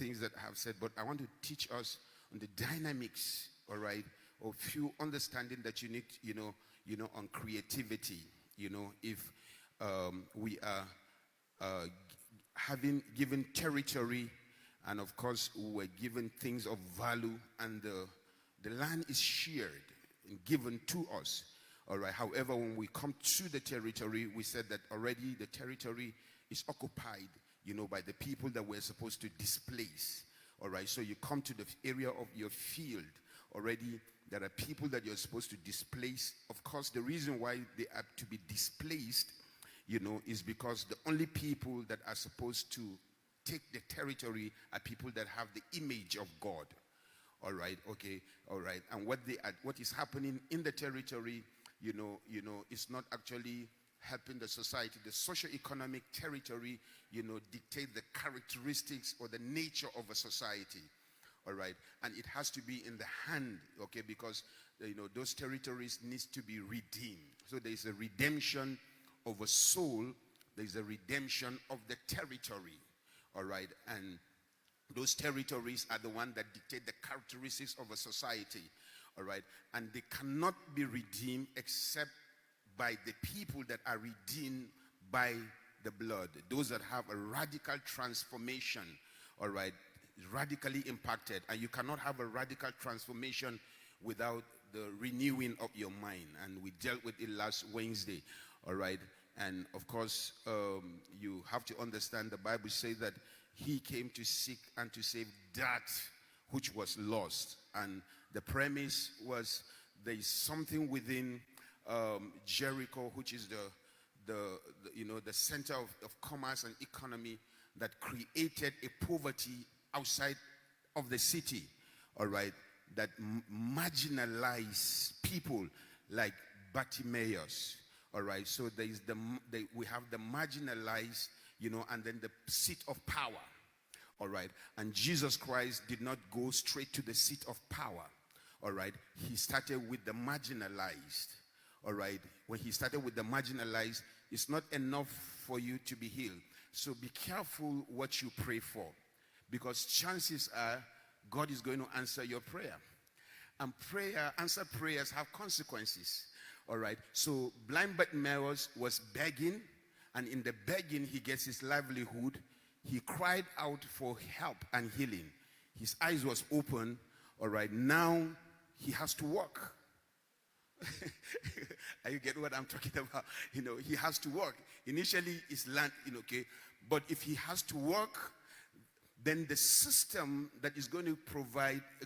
things that I have said, but I want to teach us on the dynamics, all right, of few understanding that you need, on creativity. If we are having given territory, and of course we were given things of value, and the land is shared and given to us. All right. However, when we come to the territory, we said that already the territory is occupied, by the people that we're supposed to displace. All right. So you come to the area of your field. Already, there are people that you're supposed to displace. Of course, the reason why they are to be displaced, is because the only people that are supposed to take the territory are people that have the image of God. All right. Okay. All right. And what is happening in the territory, it's not actually helping the society. The socio-economic territory, dictate the characteristics or the nature of a society. All right. And it has to be in the hand, okay, because, those territories needs to be redeemed. So there's a redemption of a soul. There's a redemption of the territory. All right. And those territories are the ones that dictate the characteristics of a society. All right. And they cannot be redeemed except by the people that are redeemed by the blood. Those that have a radical transformation. All right. Radically impacted. And you cannot have a radical transformation without the renewing of your mind. And we dealt with it last Wednesday. All right. And of course, you have to understand the Bible says that he came to seek and to save that which was lost. And the premise was there is something within Jericho, which is the center of commerce and economy, that created a poverty outside of the city. All right, that marginalized people like Bartimaeus. All right, so there is we have the marginalized, and then the seat of power. All right, and Jesus Christ did not go straight to the seat of power. All right, he started with the marginalized. All right, when he started with the marginalized, it's not enough for you to be healed. So be careful what you pray for, because chances are God is going to answer your prayer. And answered prayers have consequences. All right, so blind Bartimaeus was begging, and in the begging he gets his livelihood. He cried out for help and healing. His eyes was open. All right, now he has to walk. Are you getting what I'm talking about? He has to work. Initially, it's land, okay. But if he has to work, then the system that is going to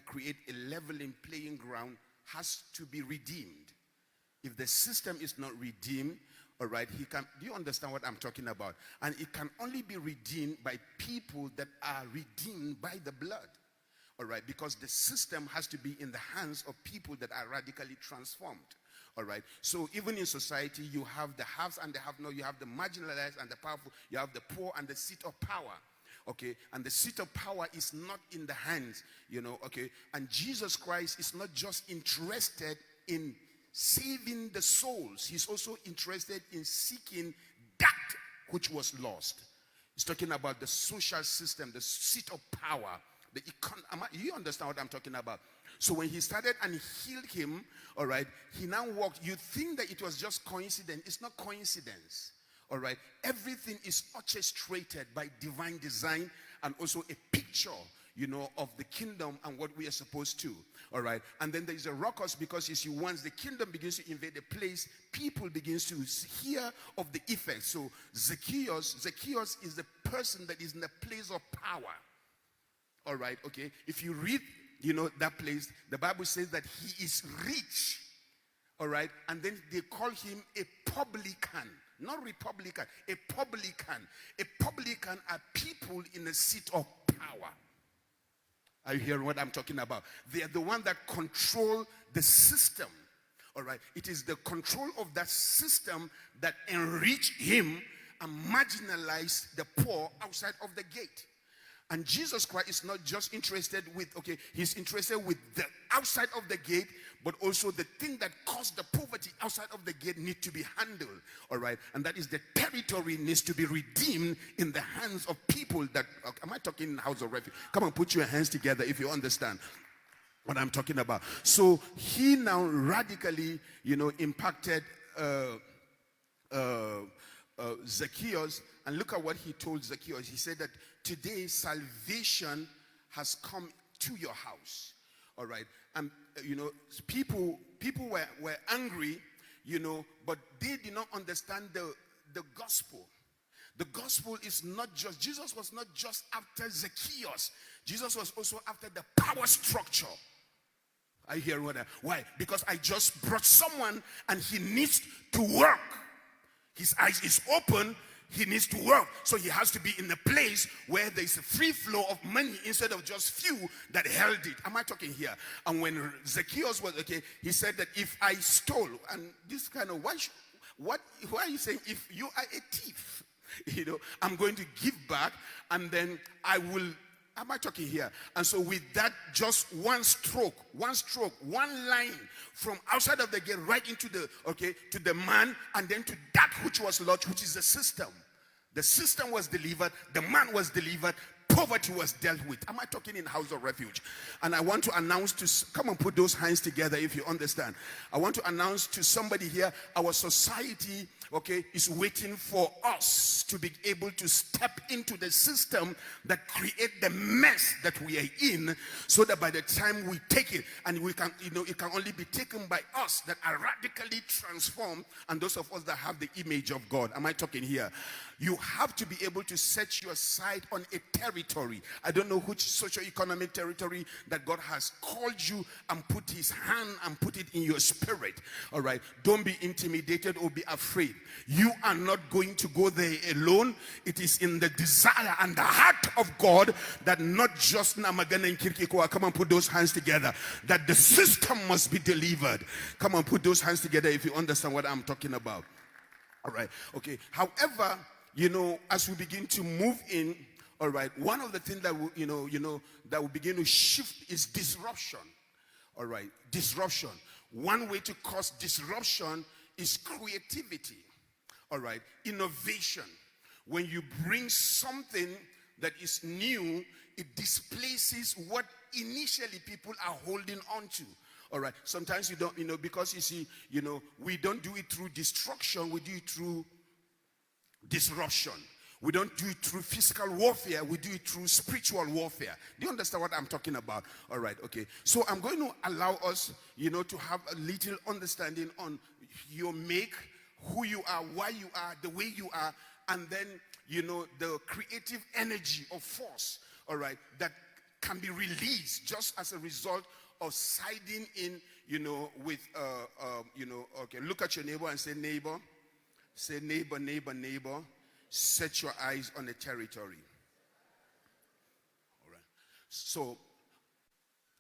create a leveling playing ground has to be redeemed. If the system is not redeemed, all right, do you understand what I'm talking about? And it can only be redeemed by people that are redeemed by the blood. All right, because the system has to be in the hands of people that are radically transformed. All right, so even in society, you have the haves and the have-not, you have the marginalized and the powerful, you have the poor and the seat of power. Okay, and the seat of power is not in the hands, okay. And Jesus Christ is not just interested in saving the souls, he's also interested in seeking that which was lost. He's talking about the social system, the seat of power. You understand what I'm talking about? So when he started and he healed him, all right, he now walked. You think that it was just coincidence. It's not coincidence. All right, everything is orchestrated by divine design and also a picture, of the kingdom and what we are supposed to. All right, and then there is a ruckus, because you see, once the kingdom begins to invade a place, people begins to hear of the effects. So Zacchaeus is the person that is in the place of power. All right, okay. If you read, that place, the Bible says that he is rich. All right, and then they call him a publican. Not Republican, a publican. A publican are people in a seat of power. Are you hearing what I'm talking about? They are the one that control the system. All right. It is the control of that system that enrich him and marginalize the poor outside of the gate. And Jesus Christ is not just interested with, okay, he's interested with the outside of the gate, but also the thing that caused the poverty outside of the gate need to be handled, all right? And that is the territory needs to be redeemed in the hands of people that, am I talking in house of refuge? Come on, put your hands together if you understand what I'm talking about. So he now radically, impacted Zacchaeus. And look at what he told Zacchaeus. He said that today salvation has come to your house. All right. And, people were angry, but they did not understand the gospel. The gospel is not just, Jesus was not just after Zacchaeus. Jesus was also after the power structure. I hear what why? Because I just brought someone and he needs to work. His eyes is open. He needs to work. So he has to be in a place where there is a free flow of money instead of just few that held it. Am I talking here? And when Zacchaeus was, okay, he said that if I stole, and this kind of, why are you saying if you are a thief? I'm going to give back and then I will. Am I talking here? And so with that, just one stroke, one line from outside of the gate right into to the man, and then to that which was lodged, which is the system. The system was delivered, the man was delivered, poverty was dealt with. Am I talking in house of refuge? And I want to announce come and put those hands together if you understand. I want to announce to somebody here, our society, is waiting for us to be able to step into the system that create the mess that we are in, so that by the time we take it, and we can, it can only be taken by us that are radically transformed, and those of us that have the image of God. Am I talking here? You have to be able to set your sight on a territory. I don't know which socio-economic territory that God has called you and put his hand and put it in your spirit. All right. Don't be intimidated or be afraid. You are not going to go there alone. It is in the desire and the heart of God that not just Namagana and Kirkikoa, come and put those hands together, that the system must be delivered. Come and put those hands together if you understand what I'm talking about. All right. Okay. However, as we begin to move in, all right, one of the things that that will begin to shift is disruption. All right, disruption. One way to cause disruption is creativity. All right, innovation. When you bring something that is new, it displaces what initially people are holding on to. All right, sometimes you don't, because you see, we don't do it through destruction, we do it through disruption. We don't do it through physical warfare, we do it through spiritual warfare. Do you understand what I'm talking about? All right, okay. So I'm going to allow us, to have a little understanding on your make, who you are, why you are, the way you are, and then, the creative energy or force, all right, that can be released just as a result of siding in, with, okay, look at your neighbor and say, neighbor. Say, neighbor, neighbor, neighbor, set your eyes on the territory. All right. So,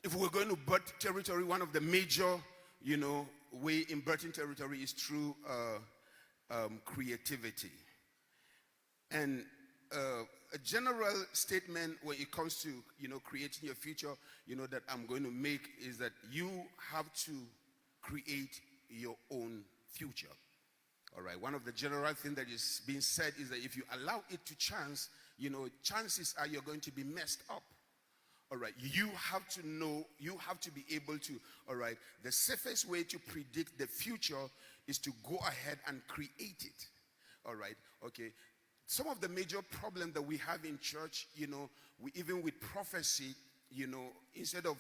if we're going to birth territory, one of the major, way in birthing territory is through creativity. And a general statement when it comes to, creating your future, that I'm going to make is that you have to create your own future. All right, one of the general things that is being said is that if you allow it to chance, chances are you're going to be messed up. All right, you have to know, you have to be able to, all right, the safest way to predict the future is to go ahead and create it. All right, okay. Some of the major problems that we have in church, even with prophecy, instead of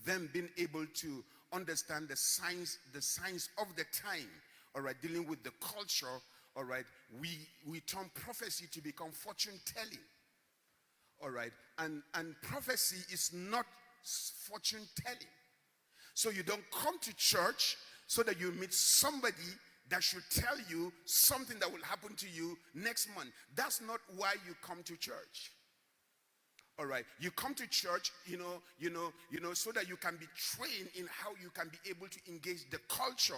them being able to understand the signs of the time, all right, dealing with the culture, all right, we turn prophecy to become fortune telling. All right, and prophecy is not fortune telling. So you don't come to church so that you meet somebody that should tell you something that will happen to you next month. That's not why you come to church. All right, you come to church, so that you can be trained in how you can be able to engage the culture,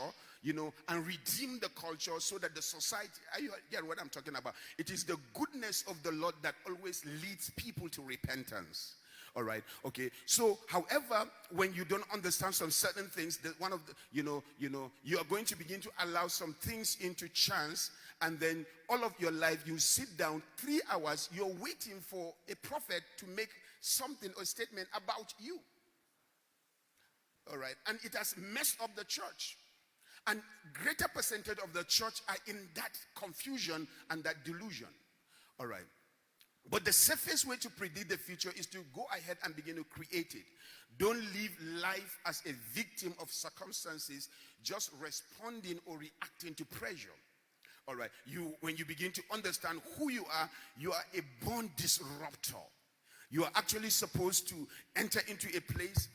and redeem the culture so that the society, you get what I'm talking about? It is the goodness of the Lord that always leads people to repentance. All right, okay. So, however, when you don't understand some certain things, one of the, you are going to begin to allow some things into chance, and then all of your life you sit down 3 hours, you're waiting for a prophet to make something or statement about you. All right, and it has messed up the church. And greater percentage of the church are in that confusion and that delusion. All right. But the safest way to predict the future is to go ahead and begin to create it. Don't live life as a victim of circumstances, just responding or reacting to pressure. All right. When you begin to understand who you are a born disruptor. You are actually supposed to enter into a place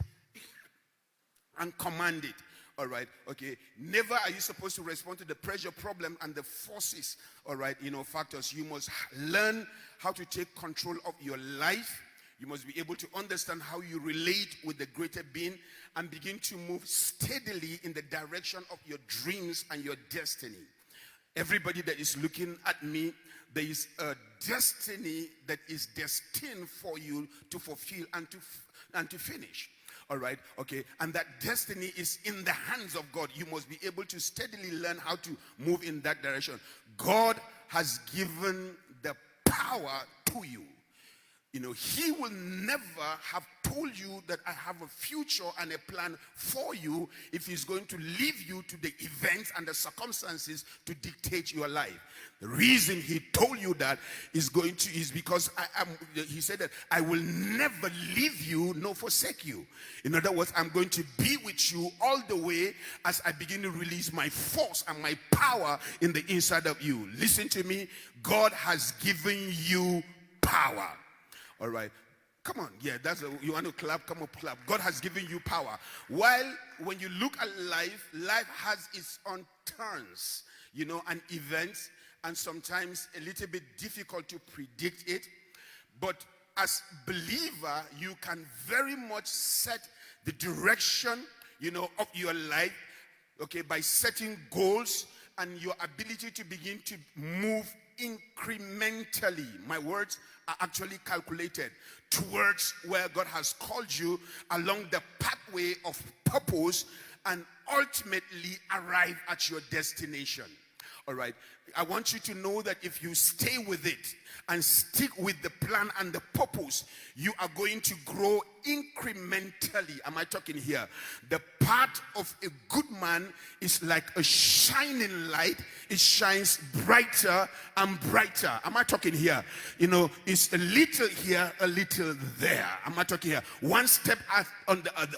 and command it. All right, okay. Never are you supposed to respond to the pressure, problem, and the forces, all right, factors. You must learn how to take control of your life. You must be able to understand how you relate with the greater being and begin to move steadily in the direction of your dreams and your destiny. Everybody that is looking at me, there is a destiny that is destined for you to fulfill and to finish. All right, okay, and that destiny is in the hands of God. You must be able to steadily learn how to move in that direction. God has given the power to you. He will never have told you that I have a future and a plan for you if he's going to leave you to the events and the circumstances to dictate your life. The reason he told you that is because he said that I will never leave you nor forsake you. In other words, I'm going to be with you all the way as I begin to release my force and my power in the inside of you. Listen to me. God has given you power. All right. Come on. Yeah, you want to clap? Come on, clap. God has given you power. While when you look at life has its own turns, and events, and sometimes a little bit difficult to predict it. But as believer, you can very much set the direction, of your life, okay, by setting goals and your ability to begin to move incrementally. My words are actually calculated towards where God has called you along the pathway of purpose and ultimately arrive at your destination. All right. I want you to know that if you stay with it and stick with the plan and the purpose, you are going to grow incrementally. Am I talking here? The path of a good man is like a shining light. It shines brighter and brighter. Am I talking here? It's a little here, a little there. Am I talking here? One step on the other,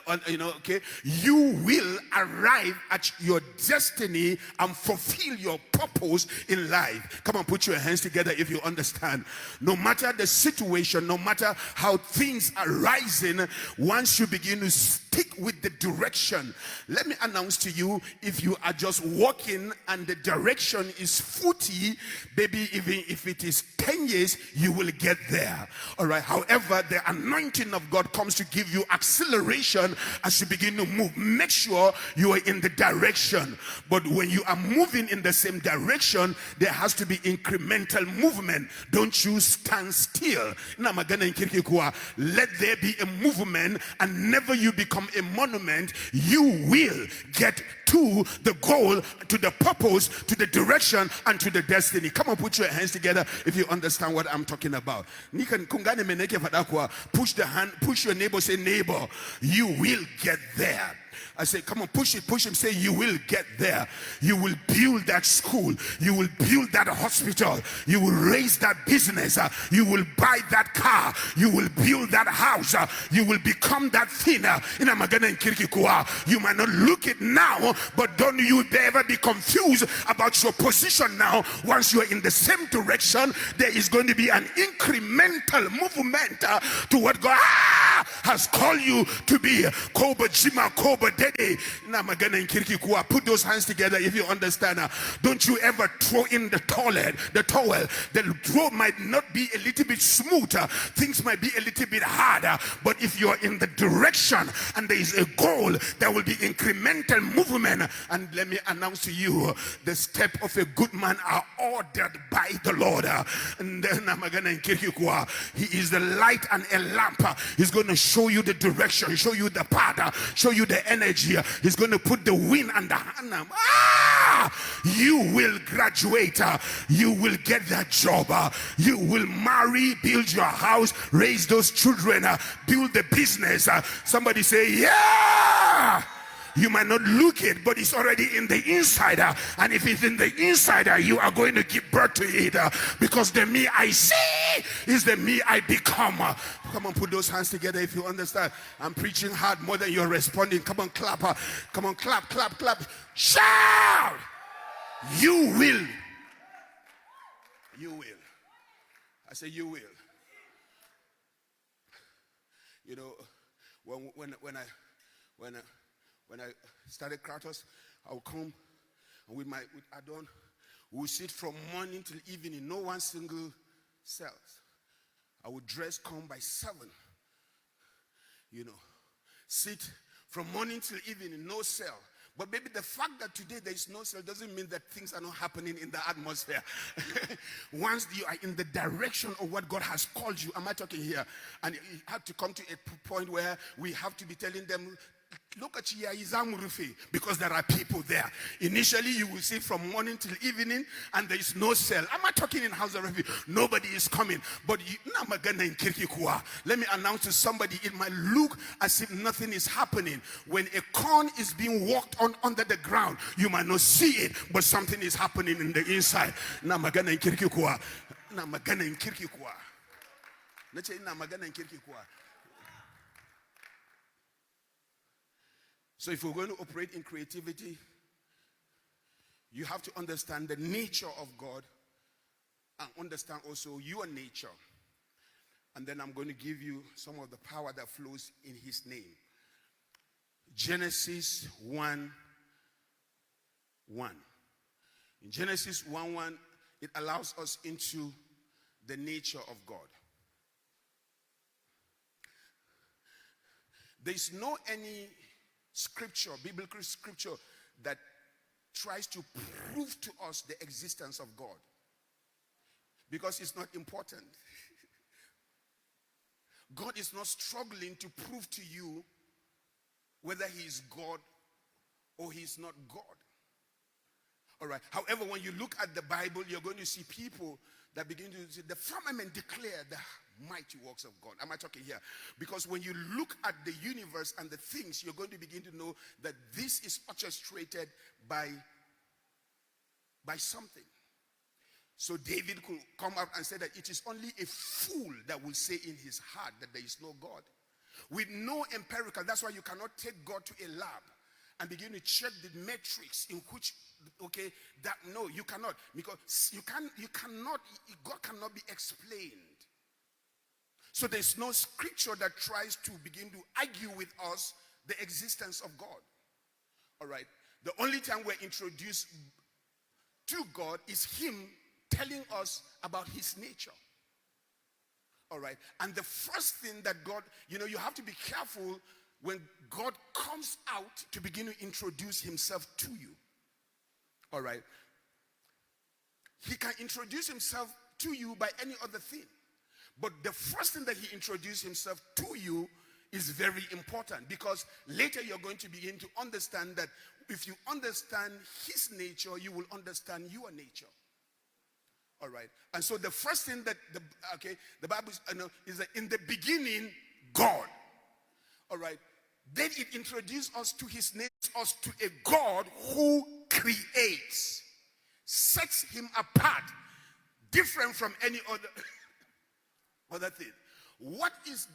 okay? You will arrive at your destiny and fulfill your purpose in life. Come on, put your hands together if you understand. No matter the situation, no matter how things are rising, once you begin to stick with the direction, let me announce to you, if you are just walking and the direction is footy, baby, even if it is 10 years, you will get there. All right. However, the anointing of God comes to give you acceleration as you begin to move. Make sure you are in the direction. But when you are moving in the same direction, there has to be incremental movement. Don't you stand still. Let there be a movement, and never you become a monument. You will get to the goal, to the purpose, to the direction, and to the destiny. Come on, put your hands together if you understand what I'm talking about. Push the hand, push your neighbor, say, neighbor, you will get there. I say, come on, push him, say, you will get there. You will build that school. You will build that hospital. You will raise that business. You will buy that car. You will build that house. You will become that thing. You might not look it now, but don't you ever be confused about your position now. Once you're in the same direction, there is going to be an incremental movement toward God. has called you to be Koba Jima, Koba Dede. Put those hands together if you understand. Don't you ever throw in the towel. The throw might not be a little bit smoother. Things might be a little bit harder. But if you're in the direction and there is a goal, there will be incremental movement. And let me announce to you, the step of a good man are ordered by the Lord. And then he is the light and a lamp. He's going to show you the direction, show you the path, show you the energy. He's going to put the wind and the hand. You will graduate. You will get that job. You will marry, build your house, raise those children, build the business. Somebody say, yeah! You might not look it, but it's already in the inside. And if it's in the inside, you are going to give birth to it. Because the me I see is the me I become. Come on, put those hands together if you understand. I'm preaching hard more than you're responding. Come on, clap. Come on, clap, clap, clap. Shout! You will. You will. I say you will. You know, when I started Kratos, I would come and with Adon, we would sit from morning till evening, no one single cells. I would dress, come by 7. You know, sit from morning till evening, no cell. But maybe the fact that today there is no cell doesn't mean that things are not happening in the atmosphere. Once you are in the direction of what God has called you, am I talking here? And you have to come to a point where we have to be telling them, look at Rufi, because there are people there. Initially, you will see from morning till evening, and there is no cell. I'm not talking in house of refuge. Nobody is coming. But let me announce to somebody, it might look as if nothing is happening. When a corn is being walked on under the ground, you might not see it, but something is happening in the inside. So if we're going to operate in creativity, you have to understand the nature of God and understand also your nature. And then I'm going to give you some of the power that flows in his name. Genesis 1:1. In Genesis 1:1, it allows us into the nature of God. There is no any scripture, biblical scripture, that tries to prove to us the existence of God, because it's not important. God is not struggling to prove to you whether he is God or he is not God. All right. However, when you look at the Bible, you're going to see people that begin to say, the firmament declare the mighty works of God. Am I talking here? Because when you look at the universe and the things, you're going to begin to know that this is orchestrated by something. So David could come up and say that it is only a fool that will say in his heart that there is no God. With no empirical, that's why you cannot take God to a lab and begin to check the metrics in which, okay, that no, you cannot, because you cannot, God cannot be explained. So there's no scripture that tries to begin to argue with us the existence of God. All right. The only time we're introduced to God is him telling us about his nature. All right. And the first thing that God, you have to be careful when God comes out to begin to introduce himself to you. All right. He can introduce himself to you by any other thing. But the first thing that he introduced himself to you is very important, because later you're going to begin to understand that if you understand his nature, you will understand your nature. All right. And so the first thing that the Bible is that in the beginning, God. All right. Then it introduced us to his name, us to a God who creates, sets him apart, different from any other thing. What is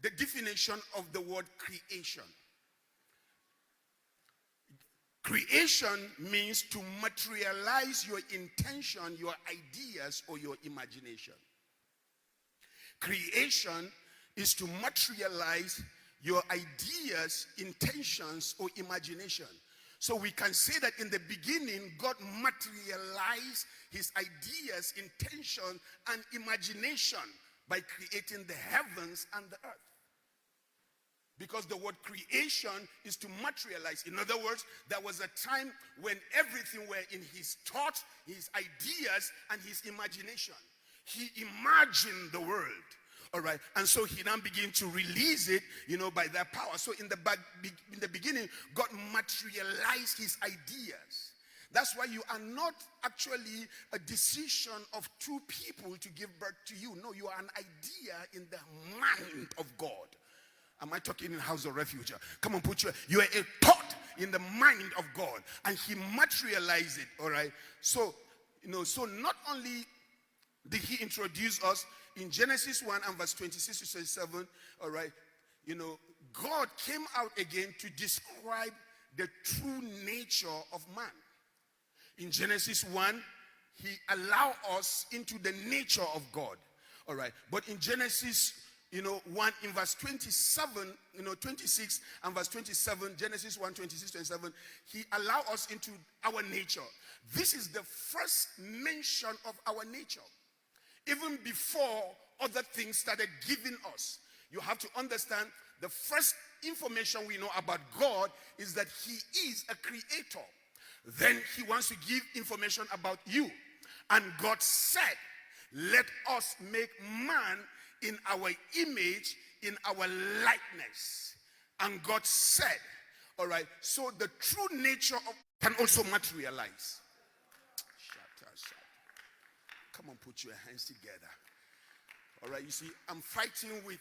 the definition of the word creation? Creation means to materialize your intention, your ideas, or your imagination. Creation is to materialize your ideas, intentions, or imagination. So we can say that in the beginning, God materialized his ideas, intention, and imagination by creating the heavens and the earth. Because the word creation is to materialize. In other words, there was a time when everything were in his thoughts, his ideas, and his imagination. He imagined the world. All right, and so he now began to release it, by that power. So in the beginning, God materialized his ideas. That's why you are not actually a decision of two people to give birth to you. No, you are an idea in the mind of God. Am I talking in House of Refuge? Come on, you are a thought in the mind of God, and he materialized it. All right, so so not only did he introduce us in Genesis 1 and verse 26 to 27, all right, God came out again to describe the true nature of man. In Genesis 1, he allowed us into the nature of God, all right. But in Genesis 1 in verse 27, 26 and verse 27, Genesis 1, 26, 27, he allowed us into our nature. This is the first mention of our nature. Even before other things started giving us. You have to understand the first information we know about God is that he is a creator. Then he wants to give information about you. And God said, let us make man in our image, in our likeness. And God said, all right, so the true nature of can also materialize. Come on, put your hands together. All right, you see, I'm fighting with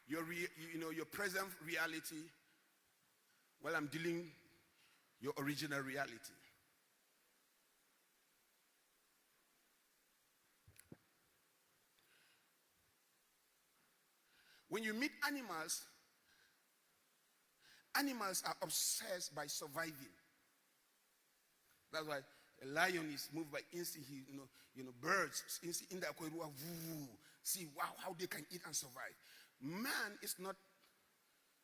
your present reality while I'm dealing your original reality. When you meet animals, animals are obsessed by surviving. That's why a lion is moved by instinct. Birds instinct in the aquarium. See how they can eat and survive. Man is not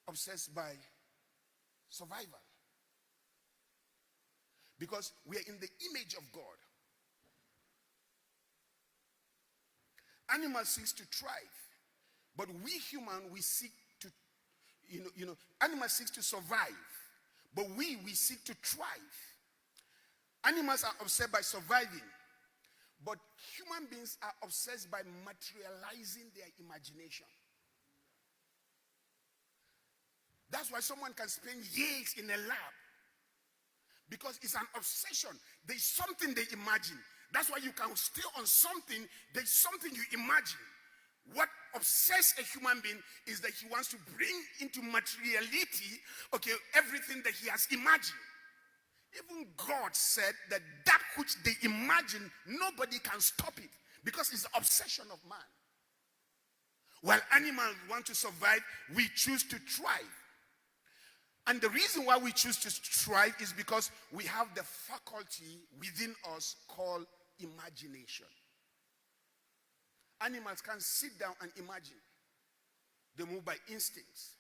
obsessed by survival, because we are in the image of God. Animals seek to thrive, but we human, we seek to, animals seek to survive, but we seek to thrive. Animals are obsessed by surviving, but human beings are obsessed by materializing their imagination. That's why someone can spend years in a lab, because it's an obsession. There's something they imagine. That's why you can stay on something. There's something you imagine. What obsesses a human being is that he wants to bring into materiality, everything that he has imagined. Even God said that which they imagine, nobody can stop it, because it's the obsession of man. While animals want to survive, we choose to thrive. And the reason why we choose to thrive is because we have the faculty within us called imagination. Animals can sit down and imagine. They move by instincts.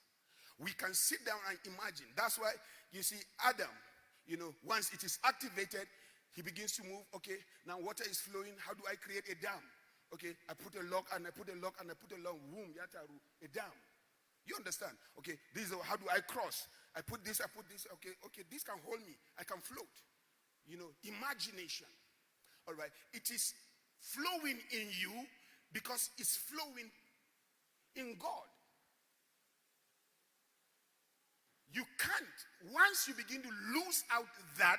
We can sit down and imagine. That's why you see Adam, once it is activated, he begins to move. Okay, now water is flowing. How do I create a dam? Okay, I put a lock and I put a lock and I put a lock. Boom, yataru, a dam. You understand? Okay, this is how do I cross? I put this. Okay, this can hold me. I can float. Imagination. All right, it is flowing in you because it's flowing in God. You can't. Once you begin to lose out that,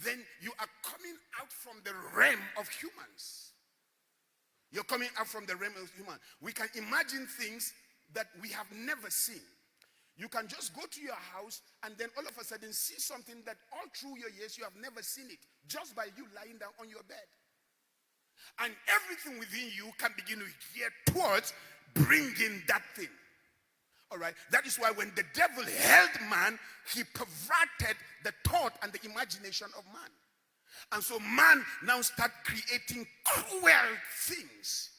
then you are coming out from the realm of humans. You're coming out from the realm of humans. We can imagine things that we have never seen. You can just go to your house and then all of a sudden see something that all through your years you have never seen it, just by you lying down on your bed. And everything within you can begin to gear towards bringing that thing. All right. That is why when the devil held man, he perverted the thought and the imagination of man. And so man now start creating cruel things.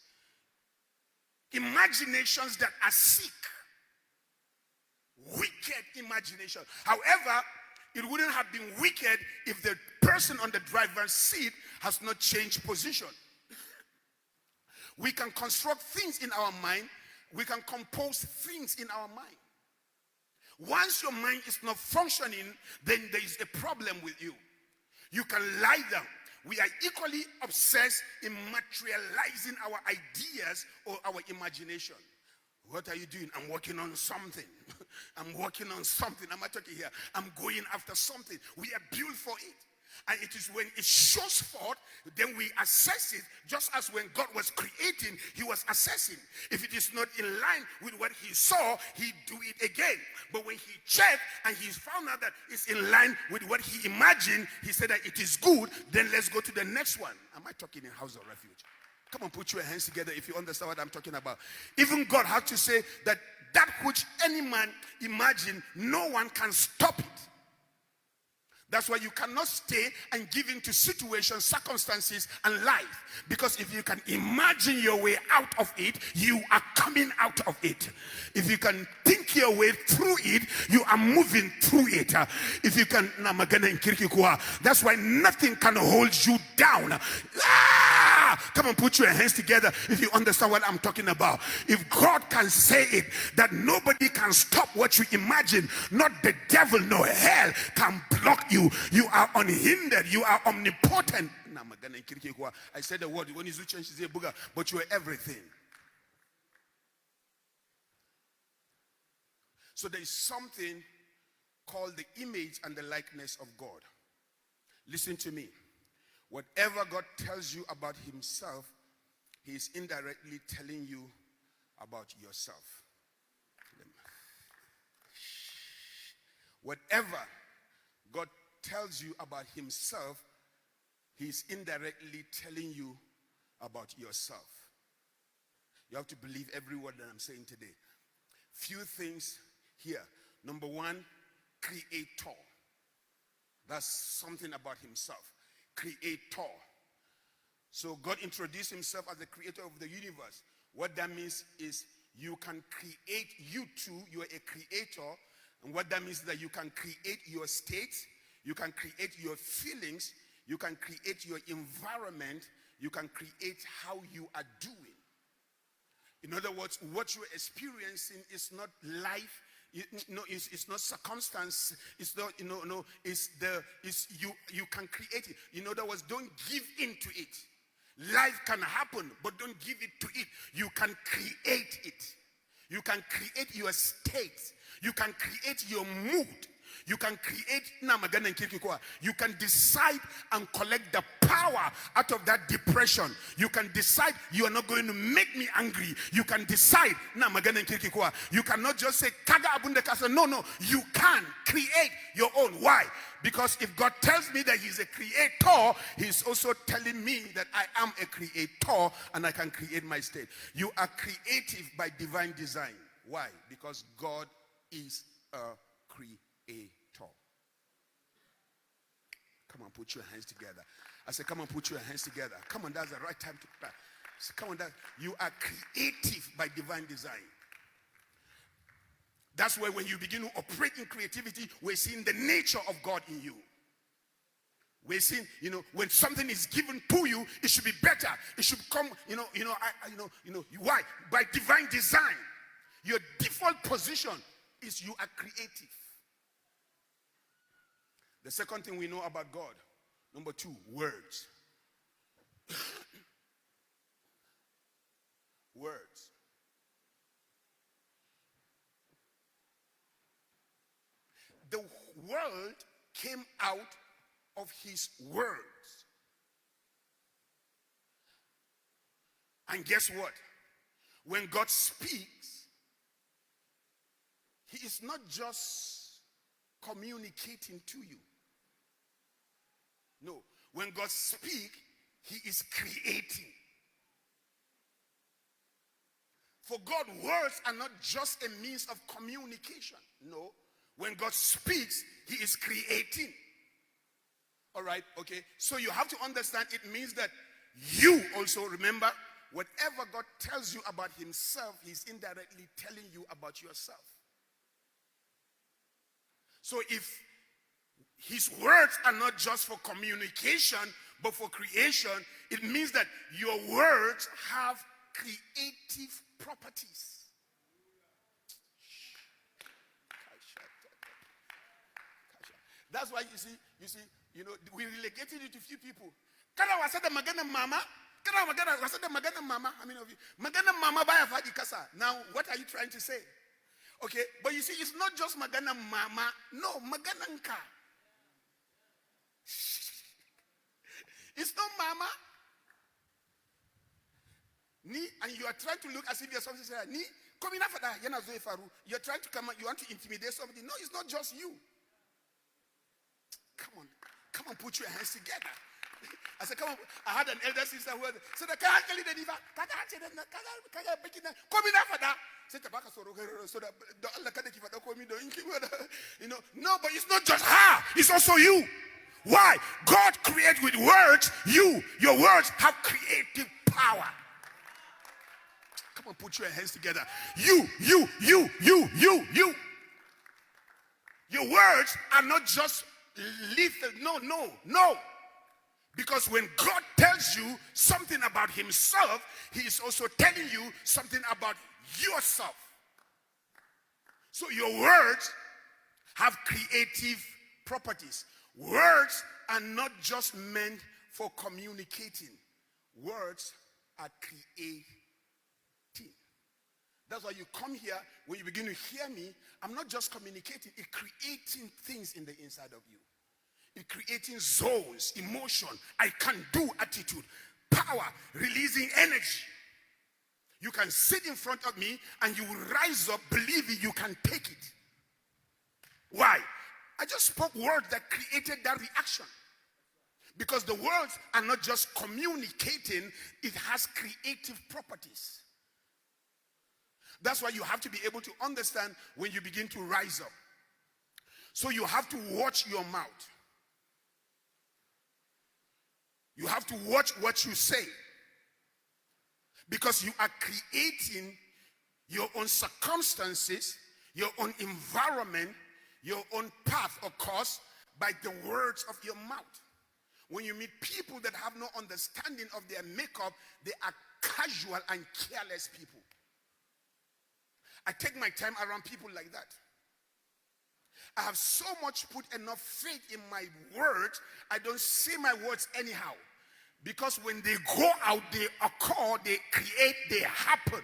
Imaginations that are sick. Wicked imagination. However, it wouldn't have been wicked if the person on the driver's seat has not changed position. We can construct things in our mind. We can compose things in our mind. Once your mind is not functioning, then there is a problem with you. You can lie down. We are equally obsessed in materializing our ideas or our imagination. What are you doing? I'm working on something. I'm working on something. I'm not talking here. I'm going after something. We are built for it. And it is when it shows forth, then we assess it, just as when God was creating, he was assessing. If it is not in line with what he saw, he do it again. But when he checked and he found out that it's in line with what he imagined, he said that it is good, then let's go to the next one. Am I talking in house of refuge? Come on, put your hands together if you understand what I'm talking about. Even God had to say that which any man imagine, no one can stop it. That's why you cannot stay and give in to situations, circumstances, and life. Because if you can imagine your way out of it, you are coming out of it. If you can think your way through it, you are moving through it. If you can, that's why nothing can hold you down. Come on, put your hands together if you understand what I'm talking about. If God can say it, that nobody can stop what you imagine, not the devil nor hell can block you. You are unhindered. You are omnipotent. I said the word when you change the booger, but you are everything. So there is something called the image and the likeness of God. Listen to me. Whatever God tells you about himself, he is indirectly telling you about yourself. Whatever God tells you about himself, he is indirectly telling you about yourself. You have to believe every word that I'm saying today. Few things here. Number one, creator. That's something about himself. Creator. So God introduced himself as the creator of the universe. What that means is you can create, you too, you are a creator. And what that means is that you can create your state, you can create your feelings, you can create your environment, you can create how you are doing. In other words, what you're experiencing is not life. It's not circumstance. It's not, you can create it. In other words, don't give in to it. Life can happen, but don't give it to it. You can create it. You can create your state. You can create your mood. You can create, you can decide and collect the power out of that depression. You can decide you are not going to make me angry. You can decide, you cannot just say, no, you can create your own. Why? Because if God tells me that he's a creator, he's also telling me that I am a creator and I can create my state. You are creative by divine design. Why? Because God is a creator. Come on, put your hands together. I said, come on, put your hands together. Come on, that's the right time to clap. Come on, you are creative by divine design. That's why when you begin to operate in creativity, we're seeing the nature of God in you. We're seeing, when something is given to you, it should be better. It should come, why? By divine design. Your default position is you are creative. The second thing we know about God, number two, words. Words. The world came out of his words. And guess what? When God speaks, he is not just communicating to you. No, when God speaks, he is creating. For God, words are not just a means of communication. No, when God speaks, he is creating. All right, okay. So you have to understand it means that you also, remember, whatever God tells you about himself, he's indirectly telling you about yourself. So if his words are not just for communication, but for creation, it means that your words have creative properties. That's why you see, we relegated it to few people. Kada wasada magana mama. Kada wasada magana mama. How many of you? Magana mama baya fadi kasa. Now, what are you trying to say? Okay, but you see, it's not just magana mama. No, magana nka. It's not mama. Ni, and you are trying to look as if you're something. Ni, come in after that. You're trying to come. You want to intimidate somebody. No, it's not just you. Come on, put your hands together. I said, come on. I had an elder sister who said, "Can I tell you the diva? Can I break it? Come in after that." Said, "So that Allah can give it. No, but it's not just her. It's also you. Why? God created with words. Your words have creative power. Come on, put your hands together. You. Your words are not just lethal. No. Because when God tells you something about himself, he is also telling you something about yourself. So your words have creative properties. Words are not just meant for communicating. Words are creating. That's why you come here, when you begin to hear me, I'm not just communicating, it's creating things in the inside of you. It's creating zones, emotion, I can do attitude, power, releasing energy. You can sit in front of me and you will rise up believing you can take it. Why? I just spoke words that created that reaction. Because the words are not just communicating, it has creative properties. That's why you have to be able to understand when you begin to rise up. So you have to watch your mouth. You have to watch what you say. Because you are creating your own circumstances, your own environment, your own path or course by the words of your mouth. When you meet people that have no understanding of their makeup, they are casual and careless people. I take my time around people like that. I have so much put enough faith in my words, I don't say my words anyhow. Because when they go out, they occur, they create, they happen.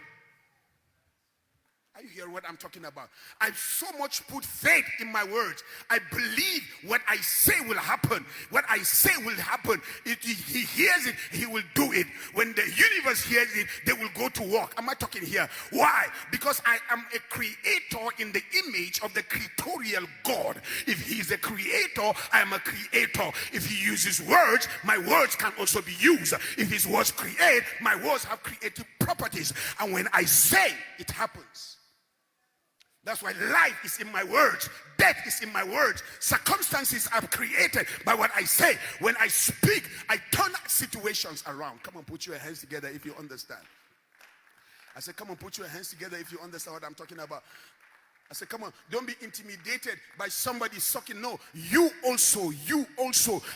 Are you hearing what I'm talking about? I so much put faith in my words. I believe what I say will happen. What I say will happen. If he hears it, he will do it. When the universe hears it, they will go to work. Am I talking here? Why? Because I am a creator in the image of the creatorial God. If he is a creator, I am a creator. If he uses words, my words can also be used. If his words create, my words have creative properties. And when I say, it happens. That's why life is in my words. Death is in my words. Circumstances are created by what I say. When I speak, I turn situations around. Come on, put your hands together if you understand. I said, come on, put your hands together if you understand what I'm talking about. I said, come on, don't be intimidated by somebody sucking. No, you also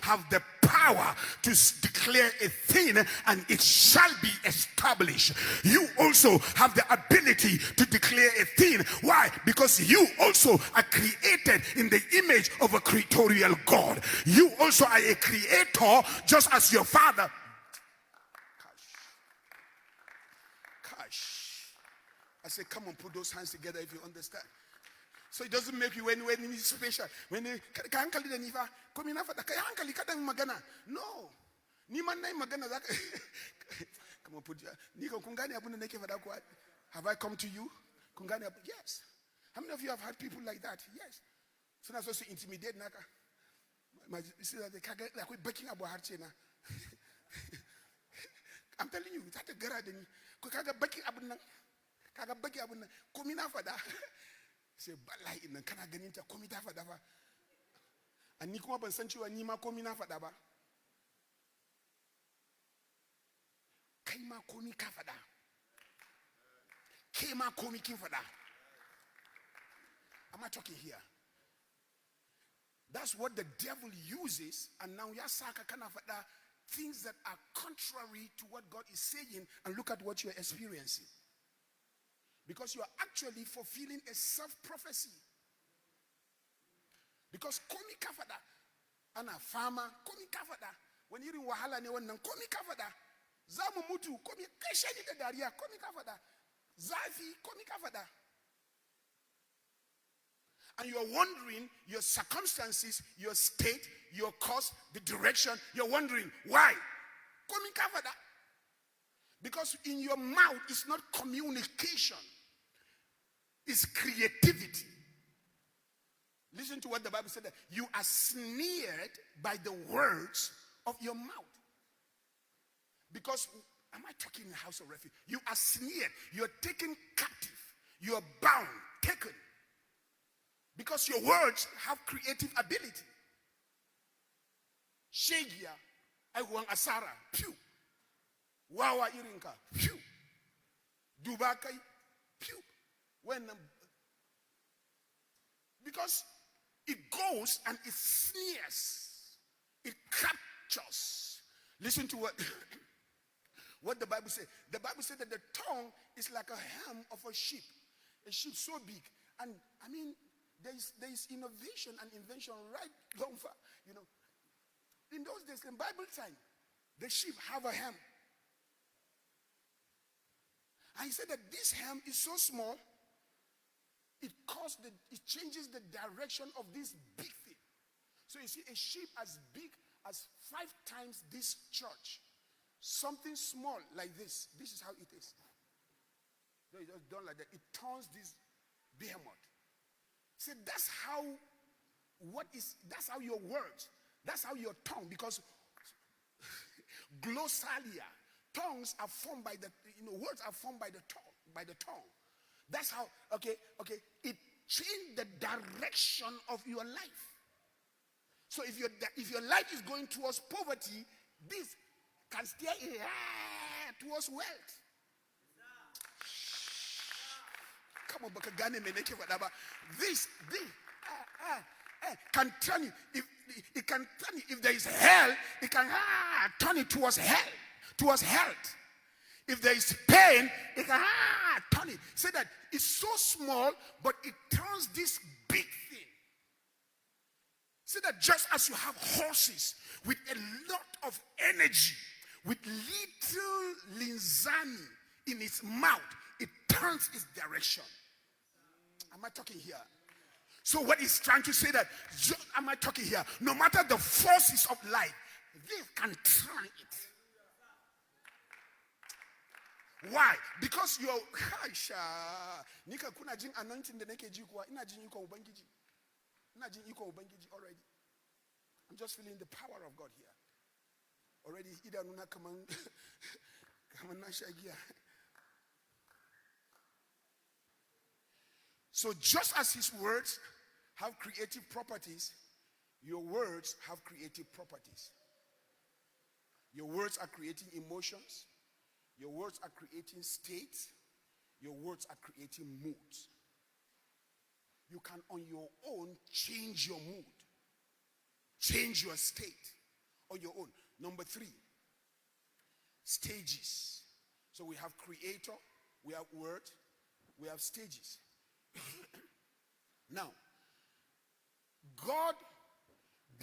have the power to declare a thing and it shall be established. You also have the ability to declare a thing. Why? Because you also are created in the image of a creatorial God. You also are a creator just as your father. I say, come on, put those hands together if you understand. So it doesn't make you when it's special. When no. Come on, put have I come to you? Yes. How many of you have had people like that? Yes. So that's also intimidate Naka. Like we're breaking up heart. I'm telling you, it's at the garage. Say balai in kana ganinta komita fadaba ani kuma ban san cewa ni ma komina fada ba Kaima komi kafada. Kaima komi kifada. Am I talking here? That's what the devil uses, and now Yasaka kind of things that are contrary to what God is saying, and look at what you're experiencing. Because you are actually fulfilling a self-prophecy. Because komi kafada, ana farmer komi kafada. When you're in wahala ne wannan komi kafada. Zamu mutu komi kashani da dariya komi kafada. Zafi komi kafada. And you're wondering your circumstances, your state, your cause, the direction. You're wondering why. Komi kafada. Because in your mouth it's not communication. It's creativity. Listen to what the Bible said, that you are snared by the words of your mouth. Because, am I talking in the house of refuge? You are snared. You're taken captive. You're bound, taken. Because your words have creative ability. Shegia, Aiwang Asara, pew. Wawa Irinka, pew. Dubakai, pew. Because it goes and it sneers, it captures. Listen to what the Bible says. The Bible said that the tongue is like a helm of a sheep so big. And I mean, there is innovation and invention right long far. You know, in those days, in Bible time, the sheep have a helm. And he said that this helm is so small. It changes the direction of this big thing. So you see, a sheep as big as 5 times this church. Something small like this. This is how it is. So it just done like that. It turns this behemoth. See, that's how your words, that's how your tongue, because glossalia, tongues are formed by words are formed by the tongue. That's how, it changed the direction of your life. So if your life is going towards poverty, this can steer it towards wealth. Come on, but this can turn you. It can turn you. If there is hell, it can turn it towards hell, towards health. If there is pain, it can turn it. Say that it's so small, but it turns this big thing. Say that just as you have horses with a lot of energy, with little linzani in its mouth, it turns its direction. Am I talking here? So what he's trying to say that, am I talking here? No matter the forces of life, they can turn it. Why? Because you're Nika kuna jin anointing the nekeji kwa ina jin yuko ubangiji. Ina jin yuko ubangiji already. I'm just feeling the power of God here. Already ida nuna kaman nashagia. So just as his words have creative properties, your words have creative properties. Your words are creating emotions. Your words are creating states. Your words are creating moods. You can on your own change your mood. Change your state on your own. Number 3, stages. So we have creator, we have word, we have stages. Now, God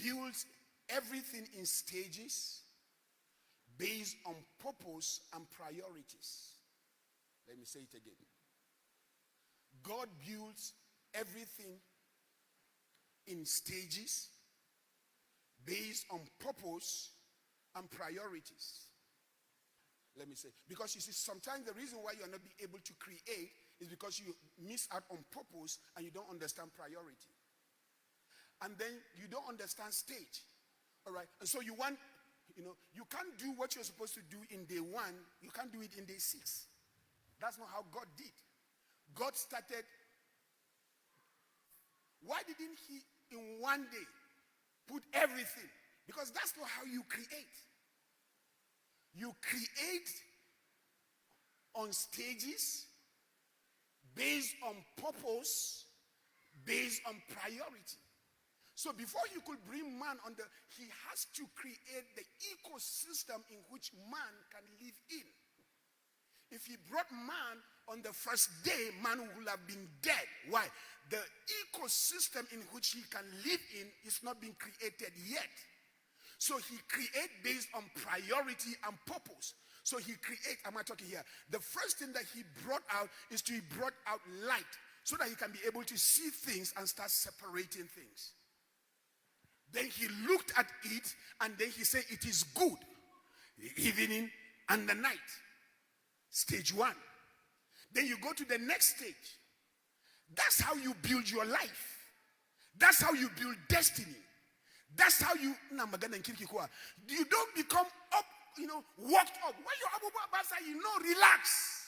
builds everything in stages based on purpose and priorities. Let me say it again. God builds everything in stages based on purpose and priorities. Let me say, because you see, sometimes the reason why you are not be able to create is because you miss out on purpose and you don't understand priority. And then you don't understand stage. All right? And so you want, you can't do what you're supposed to do in day 1. You can't do it in day 6. That's not how God did. God started. Why didn't he in one day put everything? Because that's not how you create. You create on stages, based on purpose, based on priority. So before he could bring man he has to create the ecosystem in which man can live in. If he brought man on the first day, man would have been dead. Why? The ecosystem in which he can live in is not being created yet. So he creates based on priority and purpose. So he creates, am I talking here? The first thing that he brought out is he brought out light so that he can be able to see things and start separating things. Then he looked at it and then he said, it is good, the evening and the night. Stage one. Then you go to the next stage. That's how you build your life. That's how you build destiny. That's how you don't become up, walked up. When you're up, relax.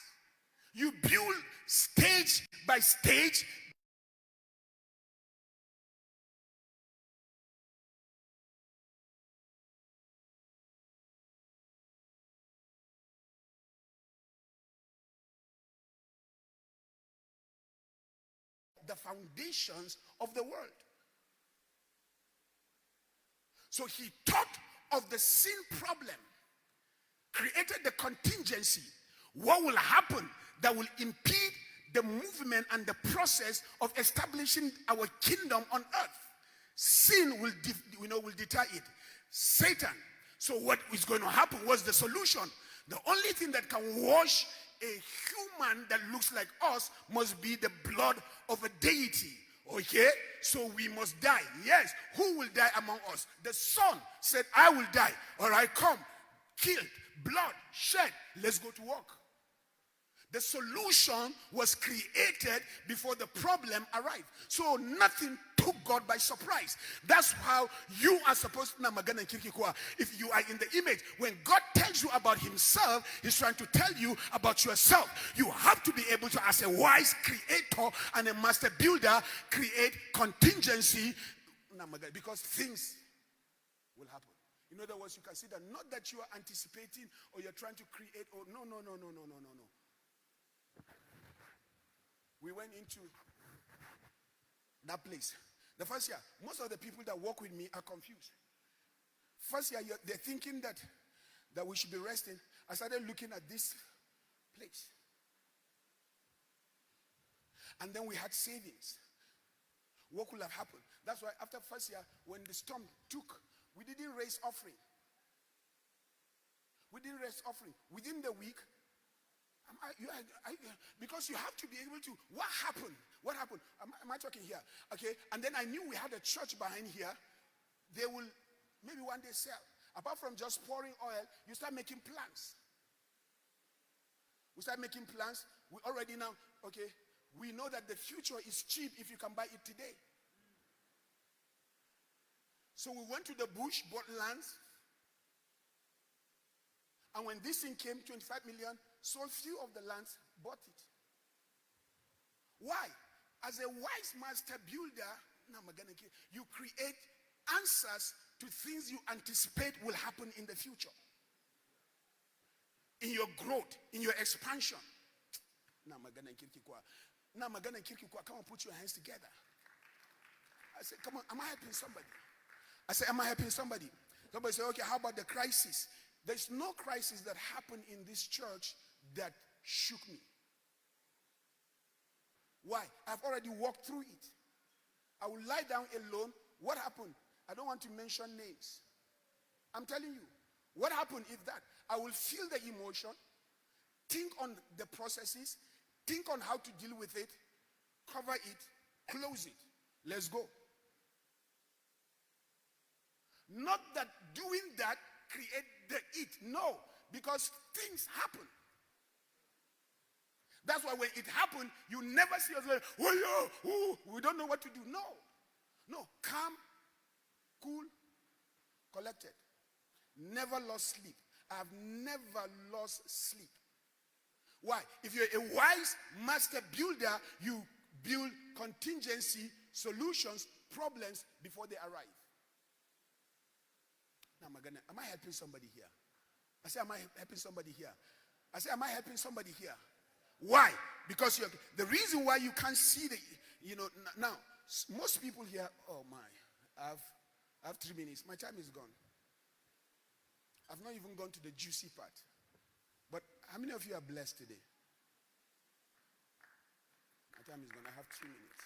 You build stage by stage. The foundations of the world. So he thought of the sin problem, created the contingency. What will happen that will impede the movement and the process of establishing our kingdom on earth? Sin will deter it. Satan. So what is going to happen? What's the solution? The only thing that can wash a human that looks like us must be the blood of a deity. Okay? So we must die. Yes. Who will die among us? The Son said, I will die. All right, come. Killed. Blood. Shed. Let's go to work. The solution was created before the problem arrived. So nothing took God by surprise. That's how you are supposed to. If you are in the image, when God tells you about himself, he's trying to tell you about yourself. You have to be able to, as a wise creator and a master builder, create contingency because things will happen. In other words, you can see that not that you are anticipating or you're trying to create or no. We went into that place. The first year, most of the people that work with me are confused. First year, they're thinking that we should be resting. I started looking at this place. And then we had savings. What could have happened? That's why after first year, when the storm took, we didn't raise offering. Within the week, because you have to be able to, what happened? Am I talking here? Okay, and then I knew we had a church behind here. They will maybe one day sell. Apart from just pouring oil, you start making plans. We start making plans. We already now, okay, we know that the future is cheap if you can buy it today. So we went to the bush, bought lands. And when this thing came, 25 million, sold few of the lands, bought it. Why? As a wise master builder, you create answers to things you anticipate will happen in the future. In your growth, in your expansion. Come on, put your hands together. I said, come on, am I helping somebody? I said, am I helping somebody? Somebody said, okay, how about the crisis? There's no crisis that happened in this church that shook me. Why? I've already walked through it. I will lie down alone. What happened? I don't want to mention names. I'm telling you. What happened is that I will feel the emotion, think on the processes, think on how to deal with it, cover it, close it. Let's go. Not that doing that create the it. No, because things happen. That's why when it happened, you never see us like, we don't know what to do. No, calm, cool, collected. Never lost sleep. I've never lost sleep. Why? If you're a wise master builder, you build contingency, solutions, problems before they arrive. Now, am I helping somebody here? I say, am I helping somebody here? I say, am I helping somebody here? Why? Because the reason why you can't see now, most people here, oh my, I have 3 minutes. My time is gone. I've not even gone to the juicy part. But how many of you are blessed today? My time is gone. I have 2 minutes.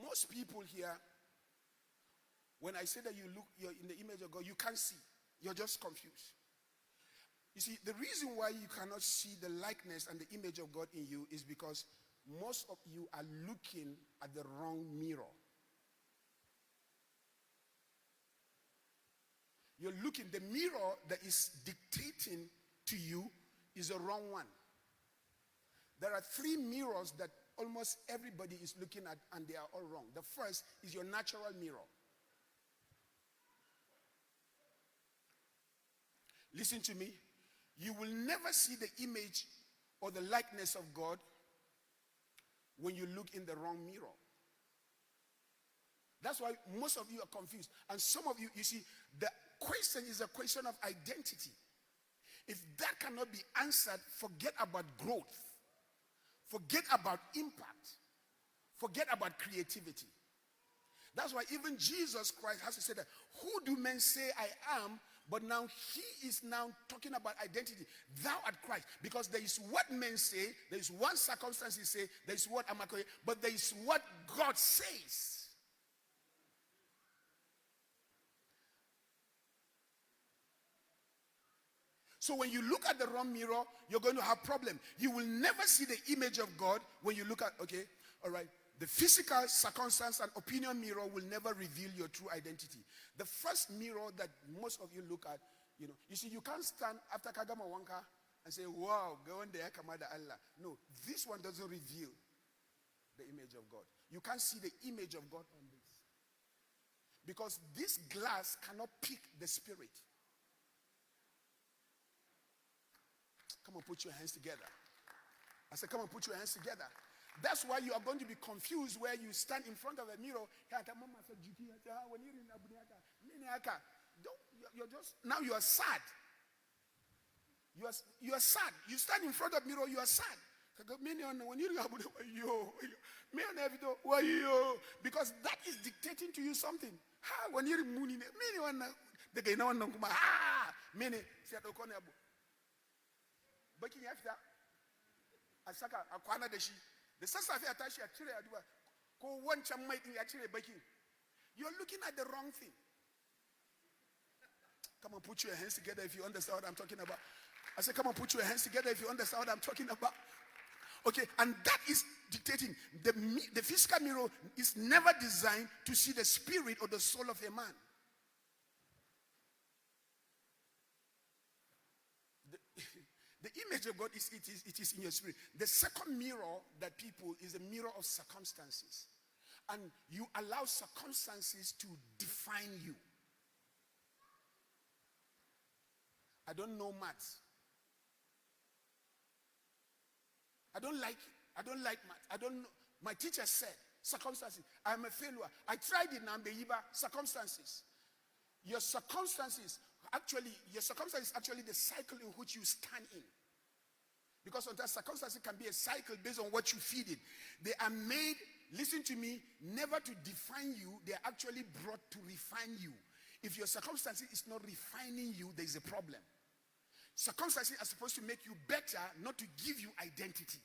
Most people here, when I say that you're in the image of God, you can't see. You're just confused. You see, the reason why you cannot see the likeness and the image of God in you is because most of you are looking at the wrong mirror. You're looking, the mirror that is dictating to you is the wrong one. There are 3 mirrors that almost everybody is looking at, and they are all wrong. The first is your natural mirror. Listen to me. You will never see the image or the likeness of God when you look in the wrong mirror. That's why most of you are confused. And some of you, you see, the question is a question of identity. If that cannot be answered, forget about growth. Forget about impact. Forget about creativity. That's why even Jesus Christ has to say that, who do men say I am? But now he is now talking about identity. Thou art Christ. Because there is what men say, there is one circumstance he say, there is what Amakore, but there is what God says. So when you look at the wrong mirror, you're going to have problem. You will never see the image of God when you look at, okay, all right. The physical circumstance and opinion mirror will never reveal your true identity. The first mirror that most of you look at, you see, you can't stand after Kagama Wanka and say, wow, go on there, Kamada Allah. No, this one doesn't reveal the image of God. You can't see the image of God on this. Because this glass cannot pick the spirit. Come on, put your hands together. I said, come on, put your hands together. That's why you are going to be confused where you stand in front of a mirror. You're just, now you are sad. You are sad. You stand in front of mirror, you are sad. Because that is dictating to you something. When you're mooning, the you're looking at the wrong thing. Come on, put your hands together if you understand what I'm talking about. I said, come on, put your hands together if you understand what I'm talking about. Okay, and that is dictating. The physical mirror is never designed to see the spirit or the soul of a man. The image of God it is in your spirit. The second mirror that people is a mirror of circumstances. And you allow circumstances to define you. I don't know maths. I don't like maths. I don't know. My teacher said circumstances. I'm a failure. I tried it now, circumstances. Your circumstances is actually the cycle in which you stand in. Because sometimes circumstances can be a cycle based on what you feed it. They are made, listen to me, never to define you. They are actually brought to refine you. If your circumstances is not refining you, there is a problem. Circumstances are supposed to make you better, not to give you identity.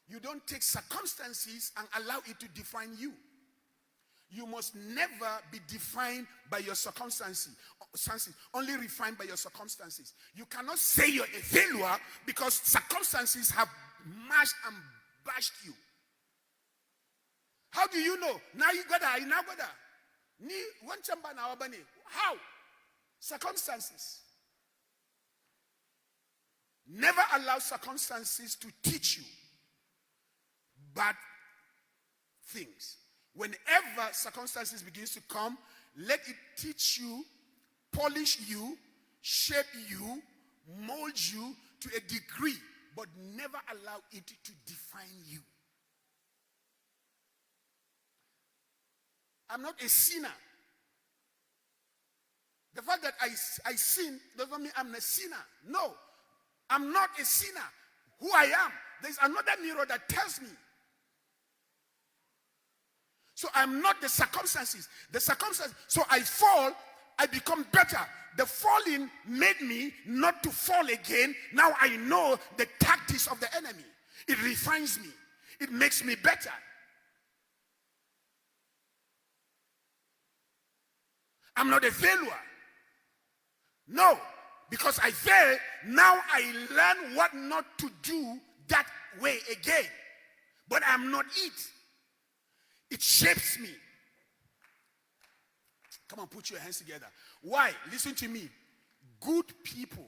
You don't take circumstances and allow it to define you. You must never be defined by your circumstances, only refined by your circumstances. You cannot say you're a failure because circumstances have mashed and bashed you. How do you know? Now you got that, now got that. Ni one chamba na wabani. How? Circumstances. Never allow circumstances to teach you bad things. Whenever circumstances begins to come, let it teach you, polish you, shape you, mold you to a degree, but never allow it to define you. I'm not a sinner. The fact that I sin doesn't mean I'm a sinner. No, I'm not a sinner. Who I am, there's another mirror that tells me. So I'm not the circumstances. The circumstances. So I fall, I become better. The falling made me not to fall again. Now I know the tactics of the enemy. It refines me. It makes me better. I'm not a failure. No, because I fail, now I learn what not to do that way again. But I'm not it. It shapes me. Come on, put your hands together. Why? Listen to me. Good people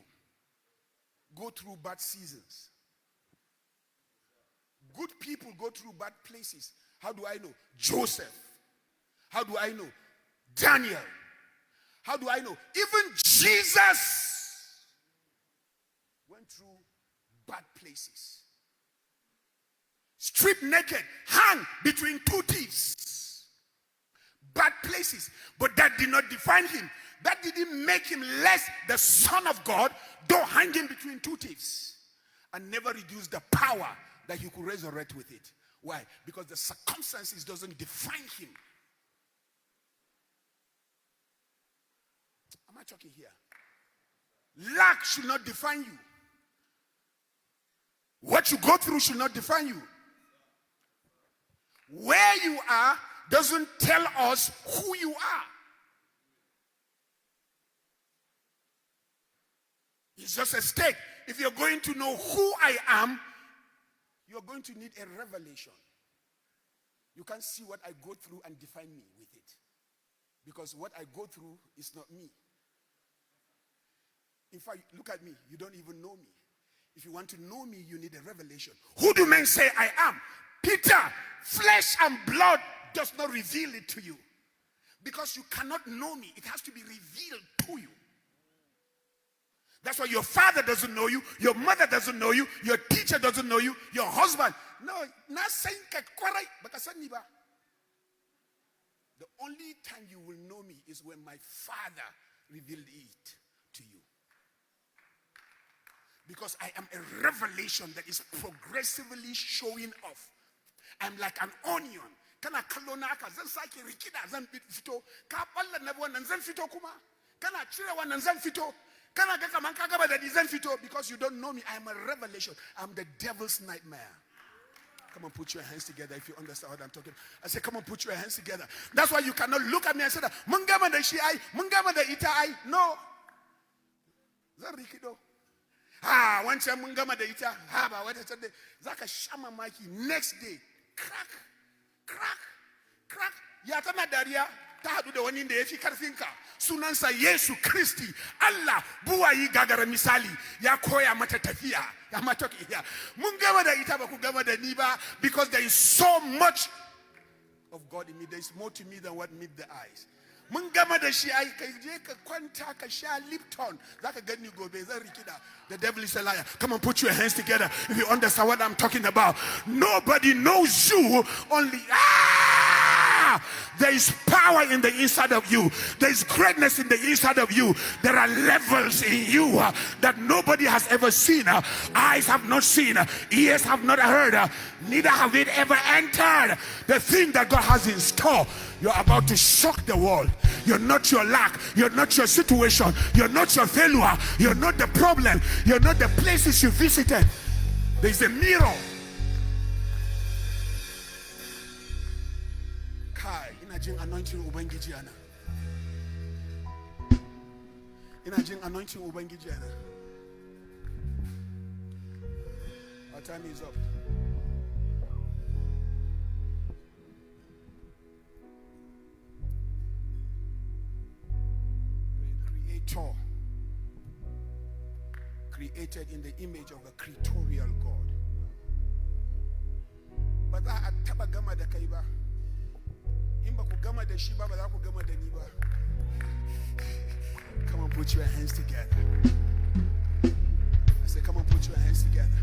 go through bad seasons. Good people go through bad places. How do I know? Joseph. How do I know? Daniel. How do I know? Even Jesus went through bad places. Stripped naked, hung between two thieves. Bad places. But that did not define him. That didn't make him less the Son of God, though hanging between two thieves. And never reduce the power that he could resurrect with it. Why? Because the circumstances doesn't define him. Am I talking here? Lack should not define you. What you go through should not define you. Where you are doesn't tell us who you are. It's just a state. If you're going to know who I am, you're going to need a revelation. You can't see what I go through and define me with it. Because what I go through is not me. In fact, look at me. You don't even know me. If you want to know me, you need a revelation. Who do men say I am? Peter, flesh and blood does not reveal it to you. Because you cannot know me. It has to be revealed to you. That's why your father doesn't know you, your mother doesn't know you, your teacher doesn't know you, your husband. No, not saying the only time you will know me is when my father revealed it to you. Because I am a revelation that is progressively showing off. I'm like an onion. Kana kalonaka zan sake rikida zan fito. Ka balla na wannan zan fito kuma. Kana cire wannan zan fito. Kana ga kaman ka gaba da zan fito because you don't know me. I am a revelation. I'm the devil's nightmare. Come on, put your hands together if you understand what I'm talking about. I say, come on, put your hands together. That's why you cannot look at me and say, Mungama da shi ai, Mungama da ita ai. No. Zan rikido. Once I'm Mungama da ita, ba wata tade. Zaka shama maki next day. Crack. Ya tana dariya ta hadu da wani da yafi karfinka. Sunansa Yesu Kristi. Allah buwayi gagara misali ya koya mata tafiya. Ya mata tafiya. Mun gama da ita ba ku gama da ni ba because there is so much of God in me. There is more to me than what meet the eyes. Mun gama da shi ai kai je ka kwanta ka sha Lipton zaka gani gobe zan rikida. The devil is a liar. Come on, put your hands together if you understand what I'm talking about. Nobody knows you, only there is power in the inside of you. There is greatness in the inside of you. There are levels in you that nobody has ever seen. Eyes have not seen. Ears have not heard. Neither have it ever entered. The thing that God has in store. You're about to shock the world. You're not your lack. You're not your situation. You're not your failure. You're not the problem. You're not the places you visited. There's a mirror. Kai, inajing anointing ubangiji ana. Inajing anointing ubangiji ana. Our time is up. Created in the image of a creatorial God. But I taba gama da kai ba. In ba ku gama da shi ba ba za ku gama da ni ba. Come on, put your hands together. I say, come on, put your hands together.